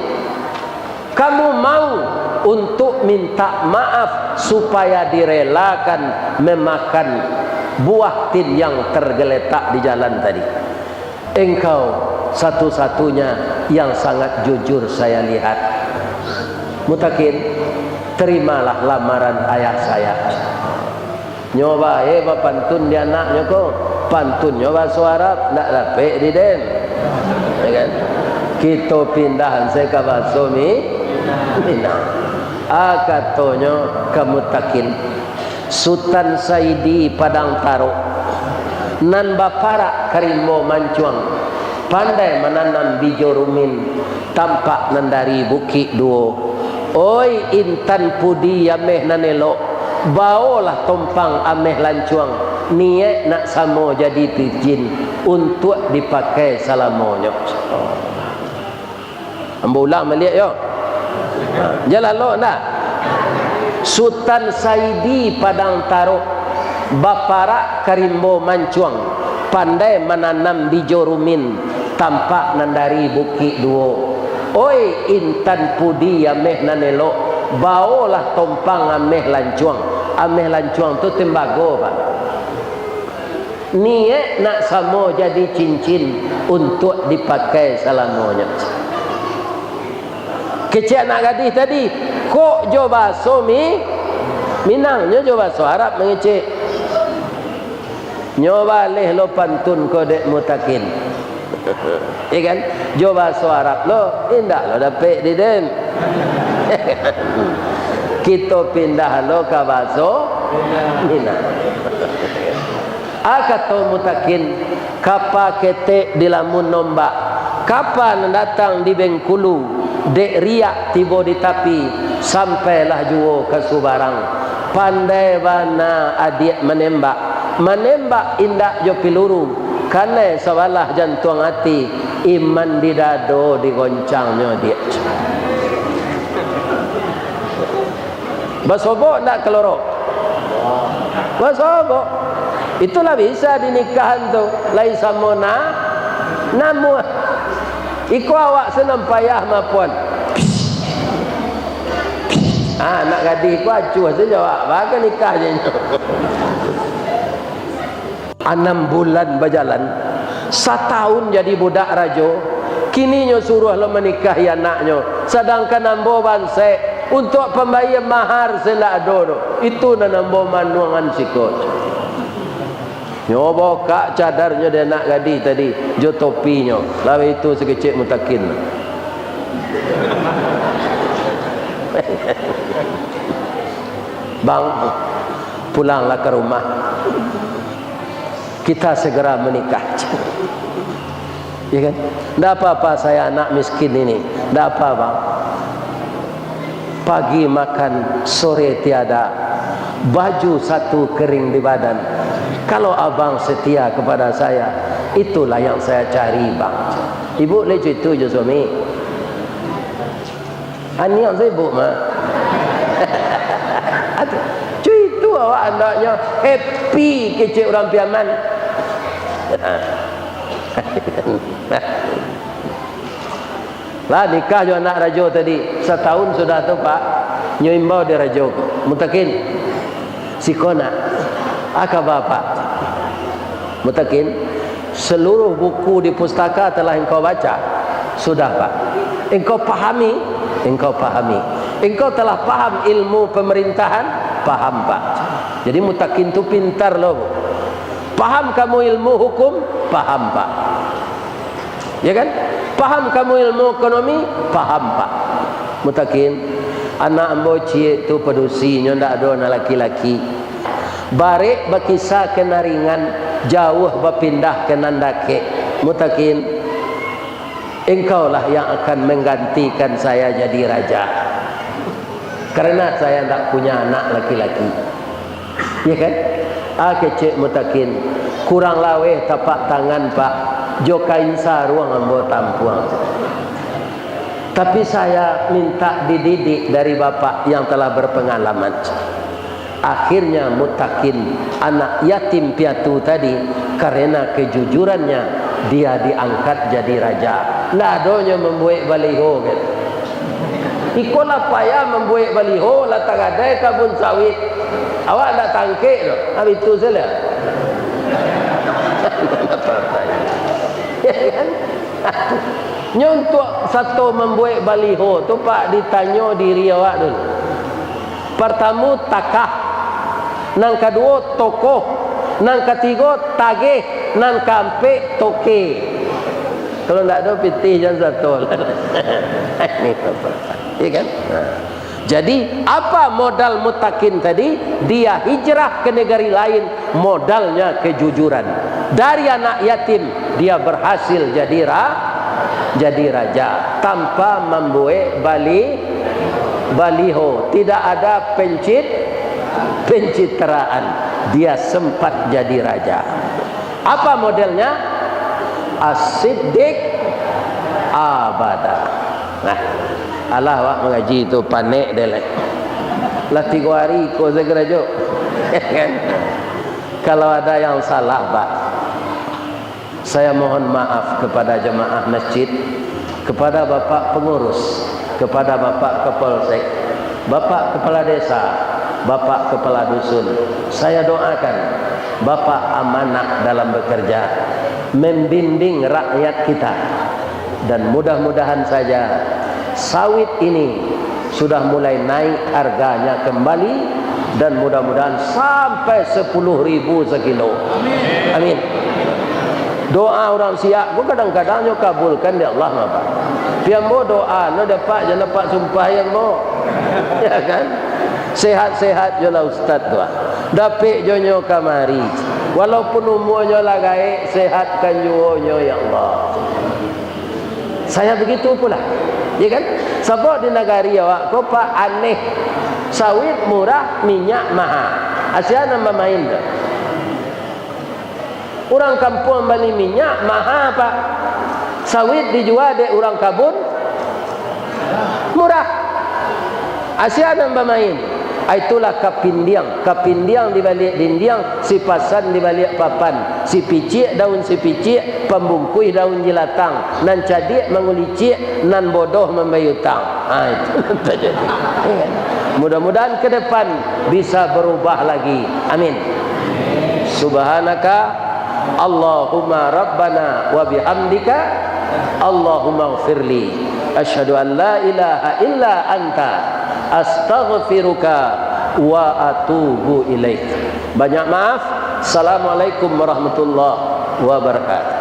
Kamu mau untuk minta maaf supaya direlakan memakan buah tin yang tergeletak di jalan tadi. Engkau satu-satunya yang sangat jujur saya lihat. Mutakin, terimalah lamaran ayah saya. Nyoba pantun dia anaknya kok. Pantun nyoba suara nak dapat di den. Ya kan? Kita pindahan saya ke bahasa Minang. Katanya kamu takin Sultan Saidi Padang Taro nan bapara karimbo mancuang, pandai menanam bijo rumin, tampak nan dari bukit duo. Oi intan pudi ameh nanelo, baolah tompang ameh lancuang, niat nak samo jadi pijin untuk dipakai salamonyo. Ambo ulang melihat yo. Jalan lo nak. Sultan Saidi Padang Taro, bapara karimbo mancuang, pandai menanam bijo rumin, tampak nandari bukit duo. Oi intan pudi ameh nanelo, baolah tompang ameh lancuang. Ameh lancuang tu tembago pak. niat nak samo jadi cincin untuk dipakai selamanya. Kecil anak gadis tadi kok jo baso Minangnya jo baso Arab mengecek nyoba leh lo pantun ko dek mutakin. Ya kan jo baso Arab lo indah lo dapat di den. Kita pindah lo ke baso Minang. Kata mutakin kapa ketek di lamun nombak, kapan datang di Bengkulu dek riak tiba di tapi sampailah juo ke Subarang. Pandai bana adik menembak indak jo piluru karena sawalah jantung hati iman di dado digoncangnya dia. Basobok nak kelorok, basobok. Itulah bisa dinikahan tu. Lain sama namu. Iku awak senang payah mapuan. Nak gadis ku acuh saja awak. Baga nikah je. 6 bulan berjalan. 1 tahun jadi budak rajo. Kininya suruh lo menikahi anaknya. Sedangkan nambo bansek untuk pembayar mahar selak dodo. Itu nambo manuangan sikot. Nyoba kak cadarnya dia nak gadis tadi, jo topinya. Lalu itu sekecil mutakin. Bang, pulanglah ke rumah. Kita segera menikah. Ya kan? Tak apa-apa saya anak miskin ini. Tak apa bang. Pagi makan, sore tiada. Baju satu kering di badan. Kalau abang setia kepada saya, itulah yang saya cari bang. Ibu lucu itu je suami. Ani yang saya ibu mah. Cuy itu awak anaknya happy kecil orang piaman. Lah nikah jo anak rajo tadi 1 tahun sudah tu pak. Nyoimbau di rajo. Mutakin sikona. Aka bapak mutakin seluruh buku di pustaka telah engkau baca sudah pak, engkau pahami, engkau telah paham ilmu pemerintahan, paham pak. Jadi mutakin tu pintar loh. Paham kamu ilmu hukum, paham pak, ya kan? Paham kamu ilmu ekonomi, paham pak. Mutakin anak ambo cie tu pedusi ndak ada anak laki-laki. Barek berkisah kena ringan, jauh berpindah ke nandake. Mutakin engkaulah yang akan menggantikan saya jadi raja. Karena saya tak punya anak laki-laki. Ya kan? Kecik mutakin kurang laweh tapak tangan pak. Jo kain saruang ambo tampuang. Tapi saya minta dididik dari bapak yang telah berpengalaman. Akhirnya mutakin anak yatim piatu tadi karena kejujurannya dia diangkat jadi raja. Ladonya membuat baliho kan. Ikolah payah membuat baliho lah tagadai kabun sawit. Awak nak tangkek tu. Habis itu saja. Nyontok satu membuat baliho tu pak ditanya diri awak dulu. Pertama takah, nang kedua tokoh, nang ketiga tagih, nang keempat toke. Kalau tak ada pitih jangan satu. Ini apa? Ya kan? Jadi apa modal mutakin tadi? Dia hijrah ke negeri lain, modalnya kejujuran. Dari anak yatim dia berhasil jadi raja tanpa membuat baliho, tidak ada pencitraan. Dia sempat jadi raja. Apa modelnya? As-siddiq abada. Nah, Allah wak mengaji itu panik dia lah 3 hari kau segera jo. Kalau ada yang salah pak, saya mohon maaf kepada jemaah masjid, kepada bapak pengurus, kepada bapak kapolsek, bapak kepala desa, bapak kepala dusun. Saya doakan Bapak amanah dalam bekerja, membimbing rakyat kita. Dan mudah-mudahan saja sawit ini sudah mulai naik harganya kembali, dan mudah-mudahan sampai 10.000 sekilo. Amin. Doa orang siap gua kadang-kadang nyo kabulkan di Allah ngapa. Pian mo doa no dapat je dapat sumpah yang mo. Ya kan? Sehat-sehat je lah ustaz tu. Dapik jo nyo kamari. Walaupun umurnya lah gaik, sehatkan nyo ya Allah. Saya begitu pula. Ya kan? Sebab di negari awak ko pak aneh. Sawit murah, minyak mahal. Asia nama main dah. Orang kampung beli minyak mahal pak. Sawit dijual dek orang kabun murah. Asia nambah main. Itulah kapindiang. Kapindiang di balik dinding, si pasan di balik papan, si picik daun si picik, pembungkui daun jelatang, nan cadik mengulicik, nan bodoh membayutang. Itu terjadi. Mudah-mudahan ke depan bisa berubah lagi. Amin. Subhanaka Allahumma rabbana wa bihamdika Allahumma ighfirli asyhadu an la ilaha illa anta astaghfiruka wa atubu ilaik. Banyak maaf. Assalamualaikum warahmatullahi wabarakatuh.